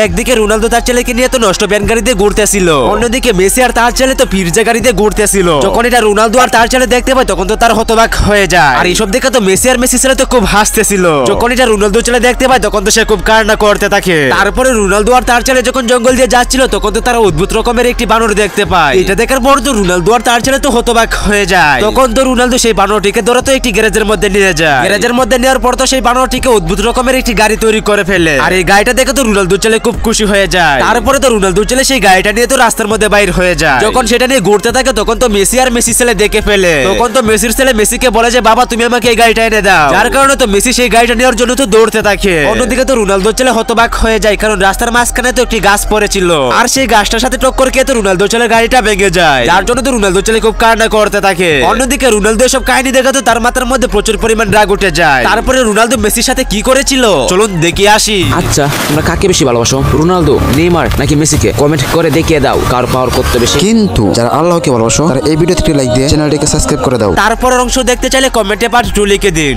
একদিকে রোনালদো তার ছেলেকে নিয়ে তো নষ্ট ব্যান গাড়িতে ঘুরতেছিল, অন্যদিকে মেসি আর তার ছেলে তো পিরজা গাড়িতে ঘুরতেছিল। যখন এটা রোনালদো আর তার ছেলে দেখতে পায় তখন তো তার হতবাক হয়ে যায়। আর এইসব দেখে তো মেসি আর মেসি ছেলে তো খুব হাসতেছিল। যখন এটা রোনালদো ছেলে দেখতে পায় তখন তো সে খুব কান্না করতে থাকে। তারপরে রোনালদো আর তার ছেলে যখন জঙ্গল দিয়ে যাচ্ছিল তখন তো তারা অদ্ভুত রকমের একটি বানর দেখতে পায়। এটা দেখার পর তো রোনালদো আর তার ছেলে তো হতবাক হয়ে যায়। তখন তো রোনালদো সেই বানরটিকে ধরে তো একটি গ্যারেজের মধ্যে নিয়ে যায়। গ্যারেজের মধ্যে নেওয়ার পর তো সেই বানরটিকে অদ্ভুত রকমের একটি গাড়ি তৈরি করে ফেলে। আর এই গাড়িটা দেখে তো রোনালদো ছেলে খুব খুশি হয়ে যায়। তারপরে তো রোনালদো ছেলে সেই গাড়িটা নিয়ে তো রাস্তার মধ্যে বাইর হয়ে যায়। যখন সেটা নিয়ে ঘুরতে থাকে তখন তো মেসি আর মেসি ছেলে দেখে ফেলে। তখন তো মেসির ছেলে মেসিকে বলে যে বাবা তুমি আমাকে এই গাড়িটা এনে দাও। যার কারণে তো মেসি সেই গাড়িটা নেওয়ার জন্য তো দৌড়তে থাকে। অন্যদিকে তো রোনালদো ছেলে হতবাক হয়ে যায়, কারণ রাস্তার মাঝখানে তো একটি গাছ পড়েছিল আর সেই গাছটার সাথে টক্কর খেয়ে তো রোনালদো ছেলের গাড়িটা ভেঙে যায়। যার জন্য তো রোনালদো ছেলে খুব কান্না করতে থাকে। অন্যদিকে রোনালদো এসব কাহিনী দেখে তো তার মাথার মধ্যে প্রচুর পরিমাণ রাগ উঠে যায়। তারপরে রোনালদো মেসির সাথে কি করেছিল চলুন দেখে আসি। আচ্ছা তোমরা কাকে বেশি ভালোবাসো, রোনালদো, নেইমার নাকি মেসিকে? কমেন্ট করে দেখিয়ে দাও কার পাওয়ার কত বেশি। কিন্তু যারা আল্লাহকে ভালোবাসো তারা এই ভিডিওতে লাইক দিয়ে চ্যানেলটিকে সাবস্ক্রাইব করে দাও। তারপরের অংশ দেখতে চাইলে কমেন্টে পার্ট 2 লিখে দিন।